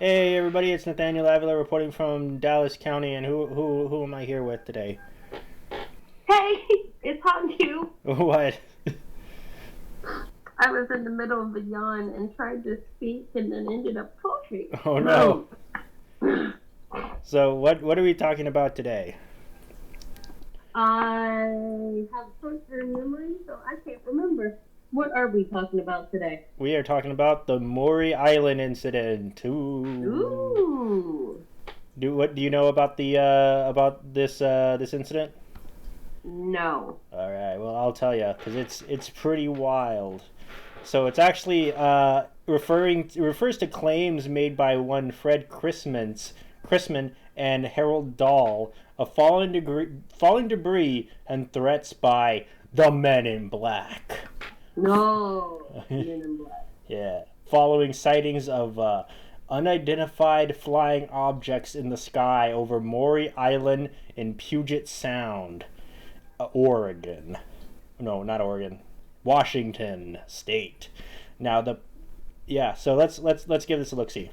Hey everybody, it's Nathaniel Avila reporting from Dallas County, and who am I here with today? Hey, it's hot too. What? I was in the middle of a yawn and tried to speak and then ended up coughing. Oh no. So what are we talking about today? I have short-term memory, so I can't remember. What are we talking about today? We are talking about the Maury Island Incident. Ooh. Do you know about the about this incident? No. All right. Well, I'll tell you because it's pretty wild. So it's actually refers to claims made by one Fred Chrisman and Harold Dahl of falling debris and threats by the Men in Black. No. Men in Black. Yeah. Following sightings of unidentified flying objects in the sky over Maury Island in Puget Sound, Oregon. No, not Oregon. Washington State. Now so let's give this a look-see.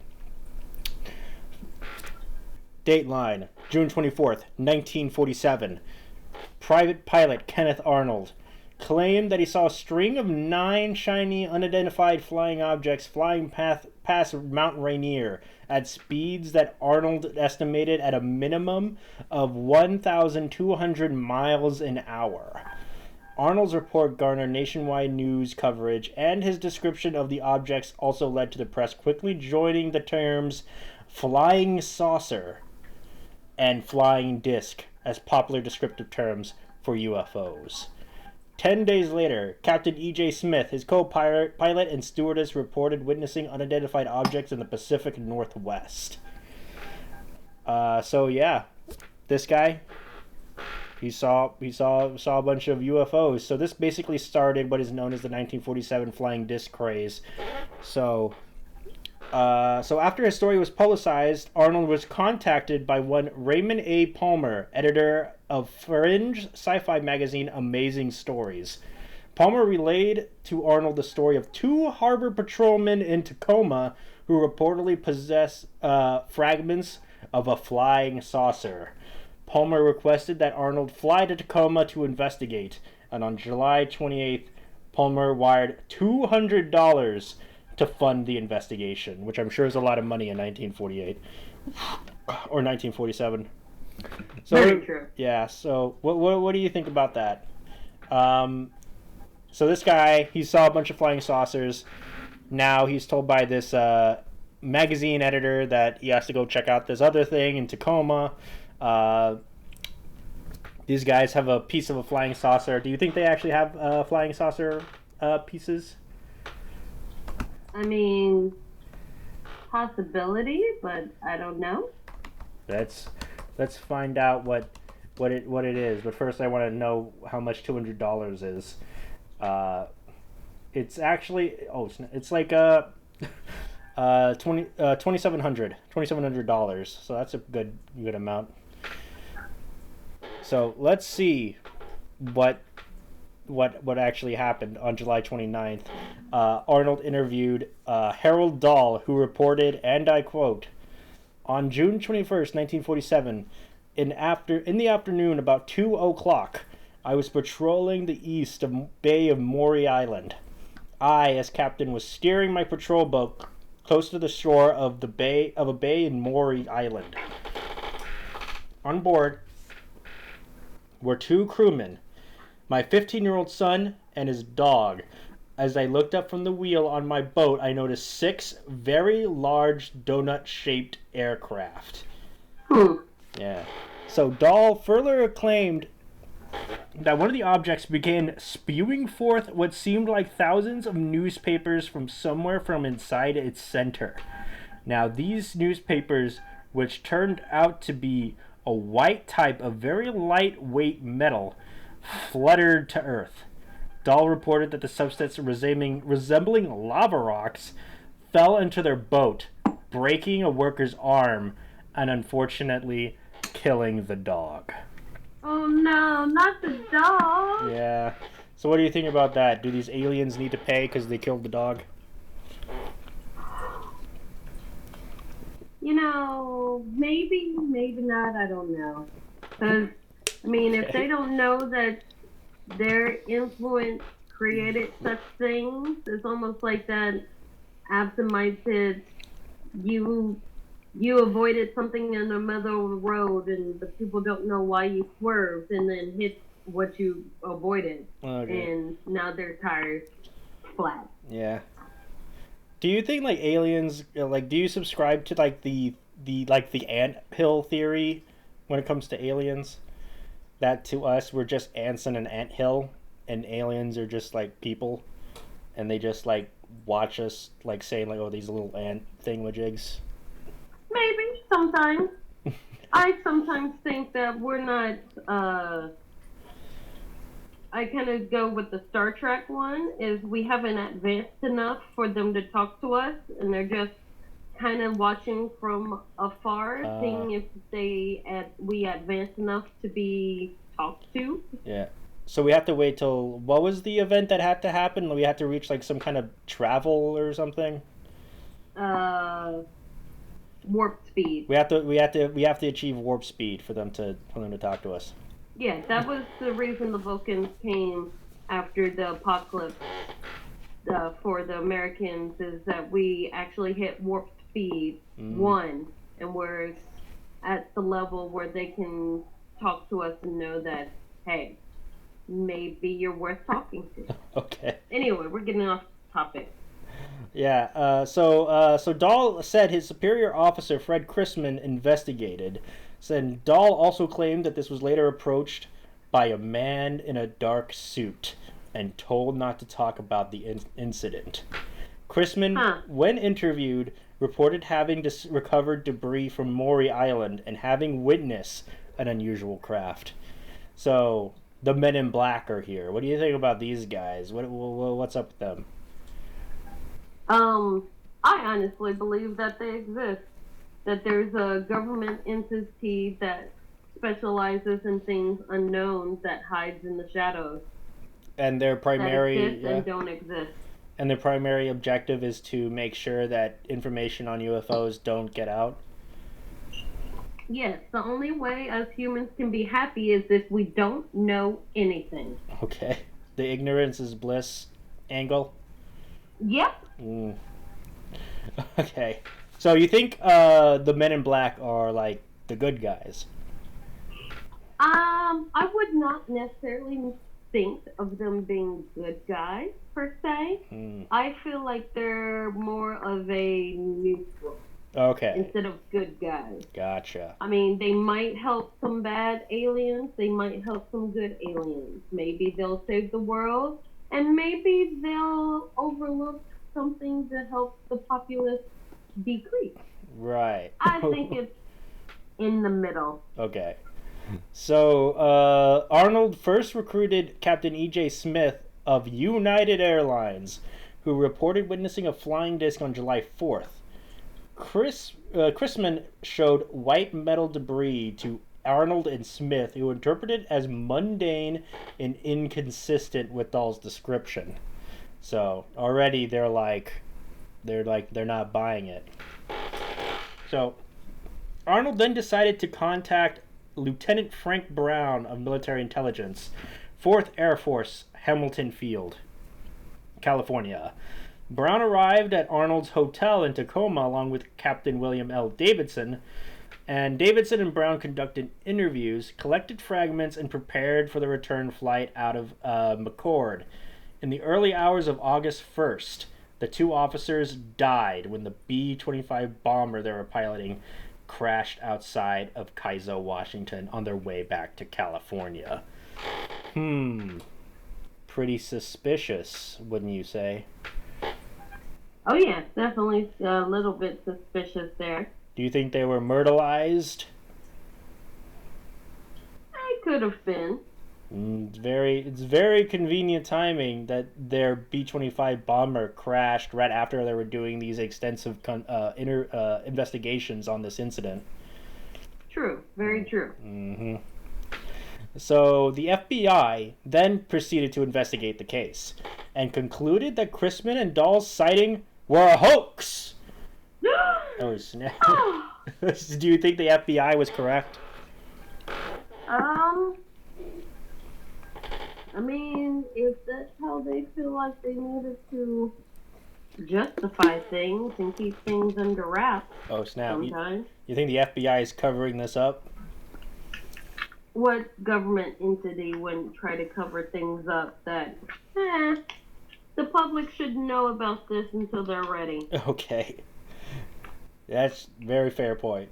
Dateline, June 24th, 1947. Private pilot Kenneth Arnold claimed that he saw a string of 9 shiny unidentified flying objects flying past Mount Rainier at speeds that Arnold estimated at a minimum of 1,200 miles an hour. Arnold's report garnered nationwide news coverage, and his description of the objects also led to the press quickly joining the terms flying saucer and flying disc as popular descriptive terms for UFOs. 10 days later, Captain E.J. Smith, his co-pilot and stewardess reported witnessing unidentified objects in the Pacific Northwest. This guy, he saw a bunch of UFOs. So this basically started what is known as the 1947 flying disc craze. So after his story was publicized, Arnold was contacted by one Raymond A. Palmer, editor of fringe sci-fi magazine Amazing Stories. Palmer relayed to Arnold the story of 2 harbor patrolmen in Tacoma who reportedly possess fragments of a flying saucer. Palmer requested that Arnold fly to Tacoma to investigate, and on July 28th, Palmer wired $200 to fund the investigation, which I'm sure is a lot of money in 1948 or 1947. So, very true. Yeah. So, what do you think about that? So this guy, he saw a bunch of flying saucers. Now he's told by this magazine editor that he has to go check out this other thing in Tacoma. These guys have a piece of a flying saucer. Do you think they actually have flying saucer pieces? I mean, possibility, but I don't know. Let's find out what it is. But first, I want to know how much $200 is. It's actually it's like $2,700. So that's a good amount. So let's see what actually happened on July 29th. Arnold interviewed Harold Dahl, who reported, and I quote, on June 21st, 1947, in the afternoon about 2 o'clock, I was patrolling the east bay of Maury Island. I, as captain, was steering my patrol boat close to the shore of a bay in Maury Island. On board were 2 crewmen, my 15-year-old son and his dog. As I looked up from the wheel on my boat, I noticed 6 very large donut-shaped aircraft. Yeah. So Dahl further claimed that one of the objects began spewing forth what seemed like thousands of newspapers from somewhere from inside its center. Now, these newspapers, which turned out to be a white type of very lightweight metal, fluttered to Earth. Dahl reported that the substance resembling lava rocks fell into their boat, breaking a worker's arm and unfortunately killing the dog. Oh no, not the dog! Yeah. So what do you think about that? Do these aliens need to pay because they killed the dog? maybe, maybe not. I don't know. Because, if they don't know that their influence created such things, it's almost like that absent-minded you avoided something in the middle of the road and the people don't know why you swerved and then hit what you avoided. Okay. And now their tires flat. Yeah. Do you think like aliens do you subscribe to like the anthill theory when it comes to aliens? That to us we're just ants in an anthill and aliens are just like people and they just like watch us like saying like, oh, these little ant thingamajigs. Maybe sometimes. I sometimes think that we're not. I kind of go with the Star Trek one. Is we haven't advanced enough for them to talk to us, and they're just kind of watching from afar, seeing if we advance enough to be talked to. Yeah. So we have to wait till what was the event that had to happen? We had to reach like some kind of travel or something. Warp speed. We have to achieve warp speed for them to talk to us. Yeah, that was the reason the Vulcans came after the apocalypse for the Americans, is that we actually hit warp speed 1, and we're at the level where they can talk to us and know that, hey, maybe you're worth talking to. Okay. Anyway, we're getting off topic. Yeah. So Dahl said his superior officer Fred Chrisman investigated. Said Dahl also claimed that this was later approached by a man in a dark suit and told not to talk about the incident. Chrisman, when interviewed, reported having recovered debris from Maury Island and having witnessed an unusual craft. So the Men in Black are here. What do you think about these guys? What's up with them? I honestly believe that they exist. That there's a government entity that specializes in things unknown that hides in the shadows. And their primary that exist and don't exist. And their primary objective is to make sure that information on UFOs don't get out. Yes, the only way us humans can be happy is if we don't know anything. Okay. The ignorance is bliss angle? Yep. Okay. So you think the Men in Black are like the good guys? I would not necessarily think of them being good guys per se. I feel like they're more of a neutral. Okay. Instead of good guys. Gotcha. They might help some bad aliens. They might help some good aliens. Maybe they'll save the world, and maybe they'll overlook something to help the populace decrease. Right. I think it's in the middle. Okay. So, Arnold first recruited Captain E.J. Smith of United Airlines, who reported witnessing a flying disc on July 4th. Chrisman showed white metal debris to Arnold and Smith, who interpreted it as mundane and inconsistent with Dahl's description. So, already they're not buying it. So, Arnold then decided to contact Lieutenant Frank Brown of Military Intelligence, 4th Air Force, Hamilton Field, California. Brown arrived at Arnold's hotel in Tacoma along with Captain William L. Davidson, and Davidson and Brown conducted interviews, collected fragments, and prepared for the return flight out of McCord. In the early hours of August 1st, the two officers died when the B-25 bomber they were piloting crashed outside of Kaizo, Washington on their way back to California. Pretty suspicious, wouldn't you say? Oh yeah, definitely a little bit suspicious there. Do you think they were myrtleized? They could have been. It's very convenient timing that their B-25 bomber crashed right after they were doing these extensive investigations on this incident. True, very true. Mm-hmm. So the FBI then proceeded to investigate the case and concluded that Chrisman and Dahl's sighting were a hoax. Oh snap! Do you think the FBI was correct? I mean, if that's how they feel like they needed to justify things and keep things under wraps Oh, snap. sometimes. You think the FBI is covering this up? What government entity wouldn't try to cover things up that, the public shouldn't know about this until they're ready? Okay. That's a very fair point.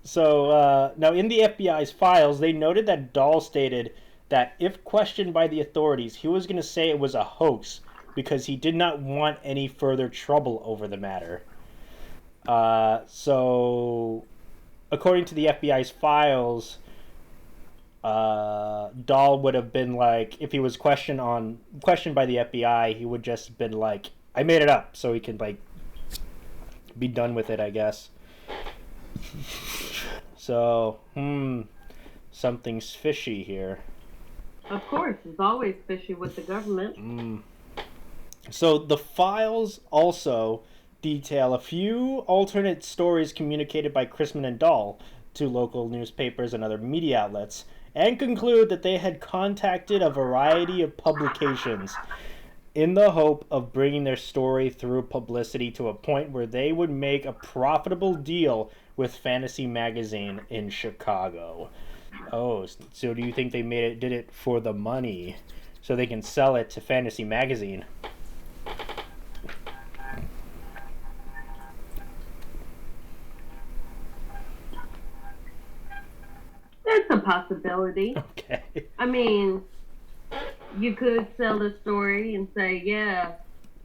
So, now in the FBI's files, they noted that Dahl stated that if questioned by the authorities, he was going to say it was a hoax because he did not want any further trouble over the matter. So, according to the FBI's files, Dahl would have been like, if he was questioned by the FBI, he would just been like, I made it up, so he could like be done with it, I guess. So, something's fishy here. Of course, it's always fishy with the government. So the files also detail a few alternate stories communicated by Chrisman and Dahl to local newspapers and other media outlets, and conclude that they had contacted a variety of publications in the hope of bringing their story through publicity to a point where they would make a profitable deal with Fantasy Magazine in Chicago. Oh, so do you think they did it for the money so they can sell it to Fantasy Magazine? That's a possibility. Okay. I mean, you could sell the story and say, yeah,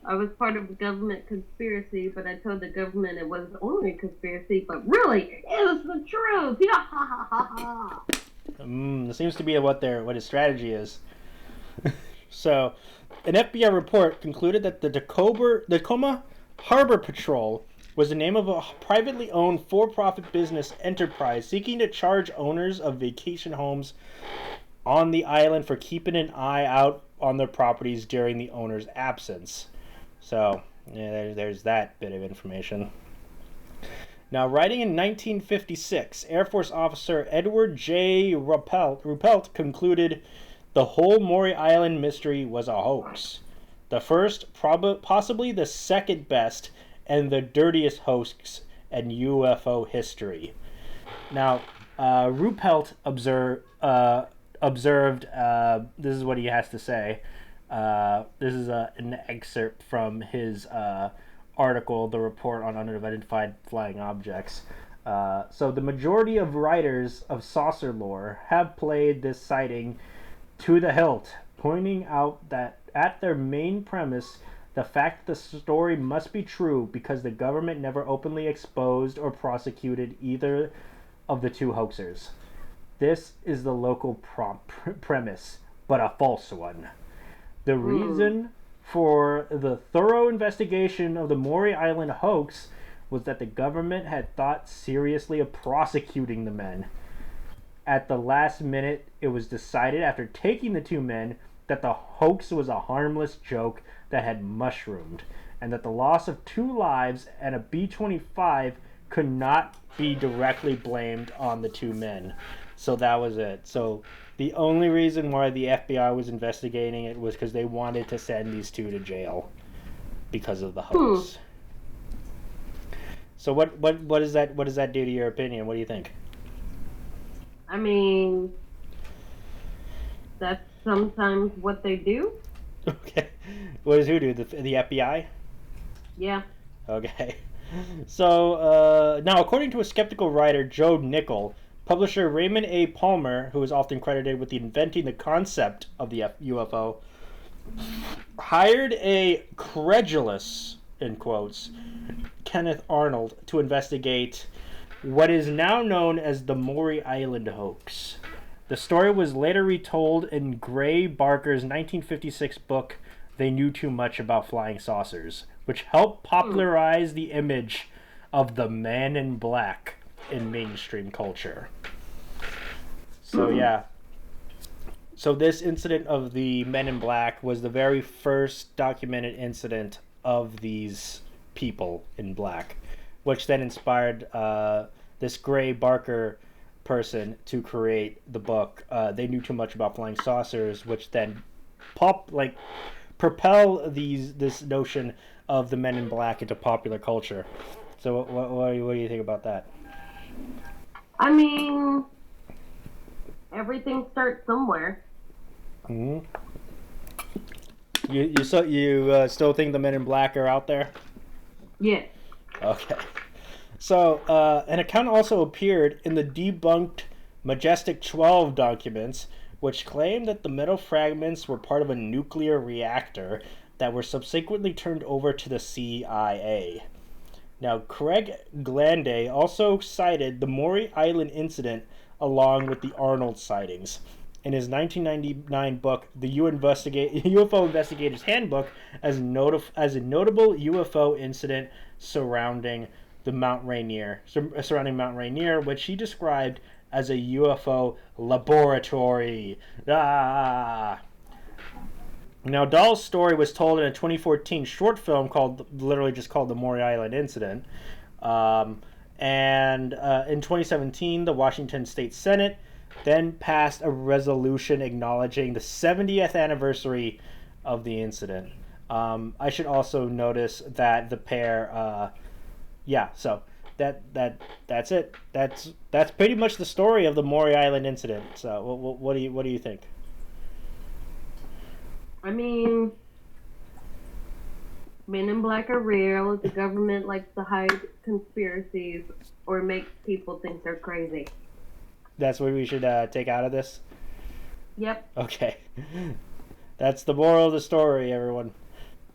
I was part of a government conspiracy, but I told the government it was only a conspiracy, but really, it was the truth. Yeah, ha ha ha ha. That seems to be what his strategy is. So, an FBI report concluded that the Tacoma Harbor Patrol was the name of a privately owned for-profit business enterprise seeking to charge owners of vacation homes on the island for keeping an eye out on their properties during the owner's absence. So, yeah, there's that bit of information. Now, writing in 1956, Air Force officer Edward J. Ruppelt concluded the whole Maury Island mystery was a hoax. The first, possibly the second best, and the dirtiest hoax in UFO history. Now, Ruppelt observed, this is what he has to say. This is an excerpt from his article, The Report on Unidentified Flying Objects. So the majority of writers of saucer lore have played this sighting to the hilt, pointing out that at their main premise, the fact that the story must be true because the government never openly exposed or prosecuted either of the two hoaxers. This is the local premise, but a false one. The reason for the thorough investigation of the Maury Island hoax was that the government had thought seriously of prosecuting the men. At the last minute, it was decided after taking the two men that the hoax was a harmless joke that had mushroomed, and that the loss of 2 lives and a B-25 could not be directly blamed on the 2 men. So that was it. So the only reason why the FBI was investigating it was because they wanted to send these 2 to jail because of the hoax. So what does that do to your opinion? What do you think? I mean, that's sometimes what they do. Okay. What does who do? The FBI? Yeah. Okay. So, now, according to a skeptical writer, Joe Nickell, publisher Raymond A. Palmer, who is often credited with inventing the concept of the UFO, hired a credulous, in quotes, Kenneth Arnold to investigate what is now known as the Maury Island hoax. The story was later retold in Gray Barker's 1956 book, They Knew Too Much About Flying Saucers, which helped popularize the image of the Man in Black in mainstream culture. So, yeah. So this incident of the Men in Black was the very first documented incident of these people in black, which then inspired this Gray Barker person to create the book. They knew too much about flying saucers, which then propel this notion of the Men in Black into popular culture. So what do you think about that? I mean, everything starts somewhere. Mm-hmm. You still think the Men in Black are out there? Yes. Okay. So, an account also appeared in the debunked Majestic 12 documents, which claimed that the metal fragments were part of a nuclear reactor that were subsequently turned over to the CIA. Now, Craig Glanday also cited the Maury Island Incident along with the Arnold sightings in his 1999 book, The UFO Investigator's Handbook, as a notable UFO incident surrounding Mount Rainier, which he described as a UFO laboratory. Now, Dahl's story was told in a 2014 short film called The Maury Island Incident. And in 2017, the Washington State Senate then passed a resolution acknowledging the 70th anniversary of the incident. I should also notice that the pair, so that's it. That's pretty much the story of the Maury Island Incident. So, what do you think? I mean, Men in Black are real. The government likes to hide conspiracies or make people think they're crazy. That's what we should take out of this? Yep. Okay. That's the moral of the story, everyone.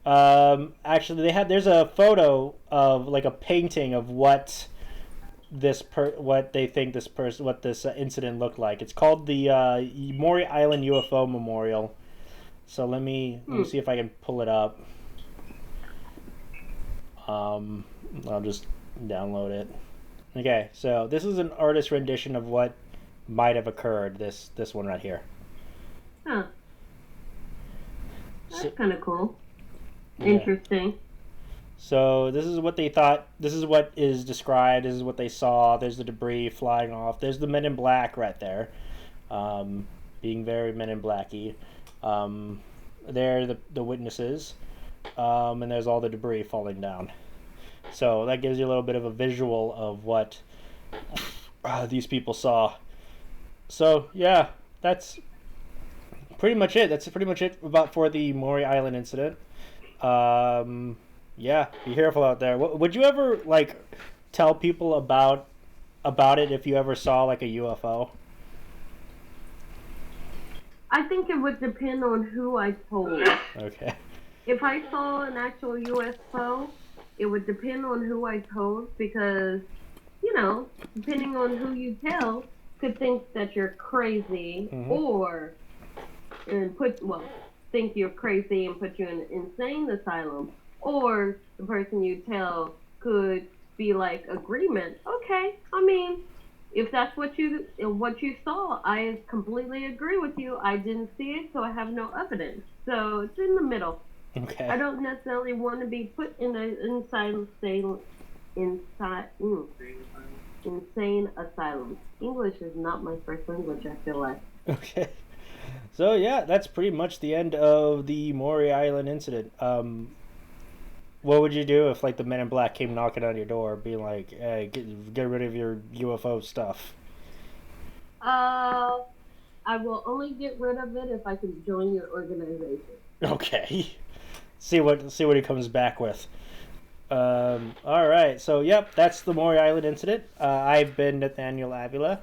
Actually, there's a photo of like a painting of what this incident looked like. It's called the Maury Island UFO Memorial. So let me see if I can pull it up. I'll just download it. Okay, so this is an artist rendition of what might have occurred. This one right here. Huh. That's kind of cool. Yeah. Interesting. So this is what they thought. This is what is described. This is what they saw. There's the debris flying off. There's the Men in Black right there, being very Men in Blacky. They're the witnesses, and there's all the debris falling down. So that gives you a little bit of a visual of what these people saw. So yeah, that's pretty much it. That's pretty much it for the Maury Island Incident. Yeah, be careful out there. Would you ever tell people about it if you ever saw a UFO? I think it would depend on who I told. Okay. If I saw an actual UFO, it would depend on who I told because, depending on who you tell, could think that you're crazy or think you're crazy and put you in an insane asylum. Or the person you tell could be agreement. Okay, I mean, if that's what you saw, I completely agree with you. I didn't see it, so I have no evidence. So it's in the middle. Okay. I don't necessarily want to be put in an insane asylum. English is not my first language, I feel like. Okay. So yeah, that's pretty much the end of the Maury Island Incident. What would you do if the Men in Black came knocking on your door, being like, "Hey, get rid of your UFO stuff"? I will only get rid of it if I can join your organization. Okay. See what he comes back with. All right. So yep, that's the Maury Island Incident. I've been Nathaniel Avila.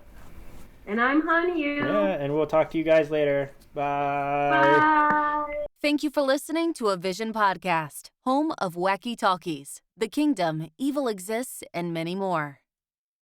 And I'm Hanu. Yeah, and we'll talk to you guys later. Bye. Bye. Thank you for listening to a Vision podcast, home of wacky talkies, The Kingdom, Evil Exists, and many more.